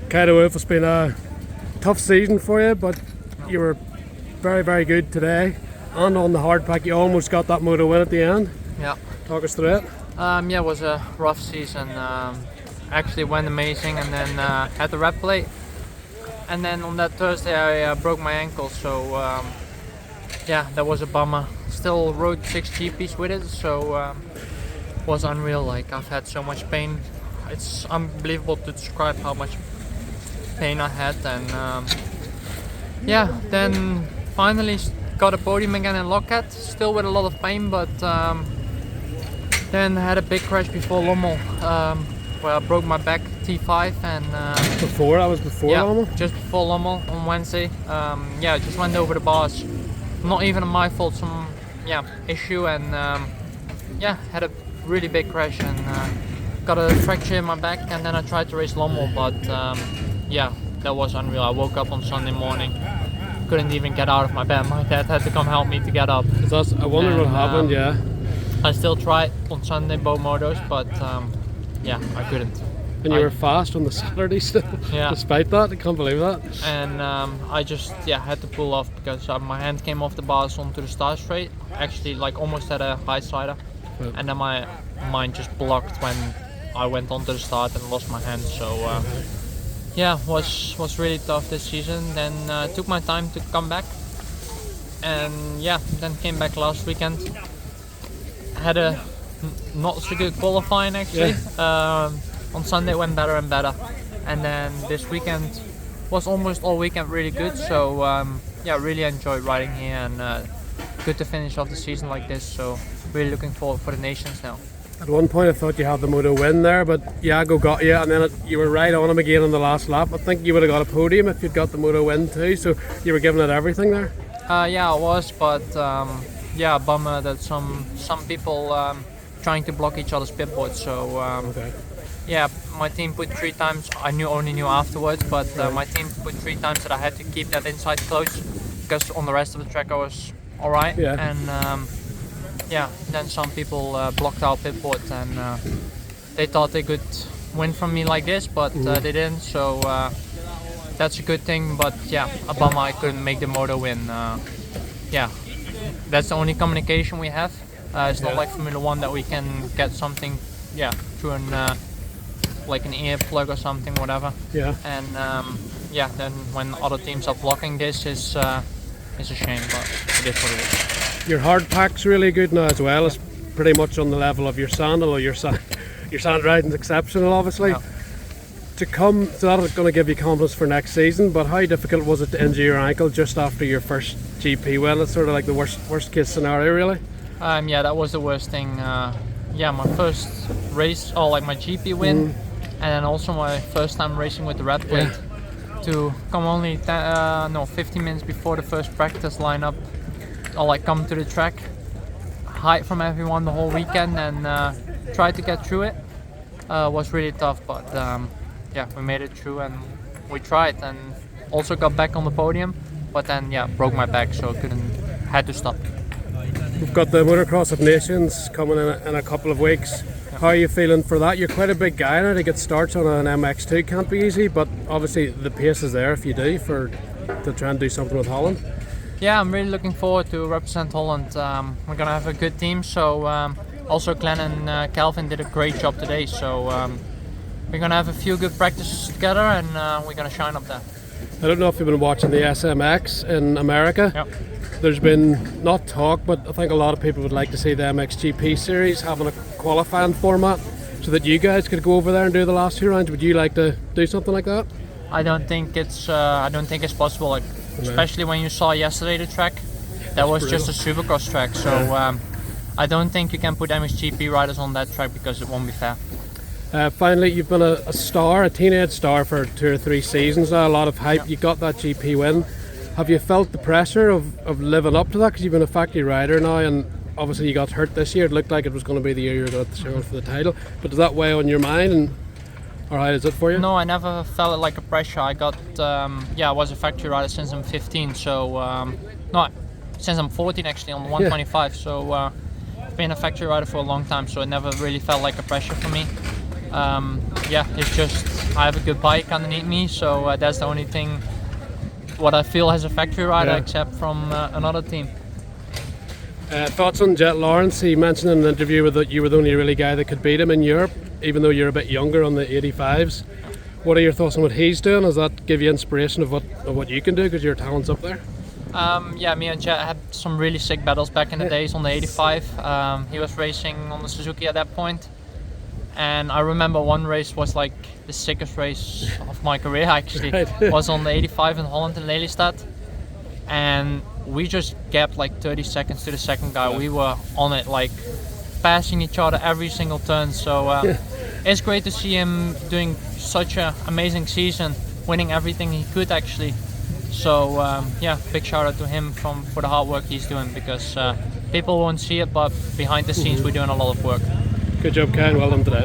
Kyle Wolf, it's been a tough season for you, but you were very, very good today. And on the hard pack, you almost got that moto win at the end. Yeah. Talk us through it. Yeah, it was a rough season. Actually went amazing, and then had the red plate. And then on that Thursday, I broke my ankle. So yeah, that was a bummer. Still rode 6 GPs with it, so was unreal. Like, I've had so much pain. It's unbelievable to describe how much pain I had. And yeah, then finally got a podium again in Lockhart, still with a lot of pain, but then had a big crash before Lommel, where I broke my back T5 and That was before yeah, Lommel? just before Lommel on Wednesday. Yeah, just went over the bars. Not even my fault, some issue, and yeah, had a really big crash and got a fracture in my back, and then I tried to race Lommel, but yeah, that was unreal. I woke up on Sunday morning, couldn't even get out of my bed. My dad had to come help me to get up. I wonder what happened, yeah. I still tried on Sunday both motos, but yeah, I couldn't. And you were fast on the Saturday still, yeah. Despite that. I can't believe that. And I just had to pull off because my hand came off the bars onto the start straight. Actually, like almost had a high sider, and then my mind just blocked when I went onto the start and lost my hand. So yeah, was really tough this season. Then took my time to come back, and yeah, then came back last weekend. Had a not so good qualifying actually. Yeah. On Sunday it went better and better, and then this weekend was almost all weekend really good. So yeah, really enjoyed riding here, and good to finish off the season like this. So really looking forward for the nations now. At one point I thought you had the moto win there, but Iago got you, and then you were right on him again on the last lap. I think you would have got a podium if you'd got the moto win too, so you were giving it everything there. Yeah, I was, but yeah, bummer that some people trying to block each other's pit boards. So Okay. yeah, my team put 3 times. I only knew afterwards, but my team put 3 times that I had to keep that inside close, because on the rest of the track I was all right. Yeah. And yeah, then some people blocked our pit board, and they thought they could win from me like this, but they didn't. So that's a good thing. But yeah, a bummer I couldn't make the moto win. Yeah, that's the only communication we have. It's not like Formula 1 that we can get something, through an like an earplug or something, whatever. Yeah. And yeah, then when other teams are blocking this, is a shame, but it is what it is. Your hard pack's really good now as well. It's pretty much on the level of your sandal, or your sand riding's exceptional, obviously. Yeah. So that's going to give you confidence for next season, but how difficult was it to injure your ankle just after your first GP win? It's sort of like the worst case scenario, really. Yeah, that was the worst thing. Yeah, my first race, or like my GP win, and then also my first time racing with the red plate. To come only 15 minutes before the first practice lineup, or like come to the track, hide from everyone the whole weekend, and try to get through it. Was really tough, but yeah, we made it through, and we tried, and also got back on the podium, but then broke my back, so had to stop. We've got the Motocross of Nations coming in a couple of weeks. How are you feeling for that? You're quite a big guy now. To get starts on an MX2 can't be easy, but obviously the pace is there if you do, to try and do something with Holland. Yeah, I'm really looking forward to represent Holland. We're gonna have a good team, so also Glenn and Calvin did a great job today, so we're gonna have a few good practices together, and we're gonna shine up there. I don't know if you've been watching the SMX in America. Yep. There's been not talk, but I think a lot of people would like to see the MXGP series having a qualifying format, so that you guys could go over there and do the last 2 rounds. Would you like to do something like that? I don't think it's possible. Like, especially when you saw yesterday the track, that was just a Supercross track. So I don't think you can put MXGP riders on that track, because it won't be fair. Finally, you've been a teenage star for 2 or 3 seasons now. A lot of hype. You got that GP win. Have you felt the pressure of living up to that? Because you've been a factory rider now, and obviously you got hurt this year. It looked like it was going to be the year you were going to go for the title. But does that weigh on your mind, and or how is it for you? No, I never felt it like a pressure. I got I was a factory rider since I'm 15. So since I'm 14 actually, on the 125. So I've been a factory rider for a long time. So it never really felt like a pressure for me. It's just I have a good bike underneath me, so that's the only thing what I feel as a factory rider, Yeah. except from another team. Thoughts on Jet Lawrence? He mentioned in an interview that you were the only really guy that could beat him in Europe, even though you're a bit younger on the 85s. What are your thoughts on what he's doing? Does that give you inspiration of what you can do because your talent's up there? Yeah, me and Jet had some really sick battles back in the days on the 85. He was racing on the Suzuki at that point, and I remember one race was like the sickest race of my career actually. Right. Was on the 85 in Holland in Lelystad, and we just gapped like 30 seconds to the second guy. We were on it, like passing each other every single turn. So it's great to see him doing such an amazing season, winning everything he could actually. So yeah, big shout out to him for the hard work he's doing, because people won't see it, but behind the scenes we're doing a lot of work. Good job, Ken. Well done today.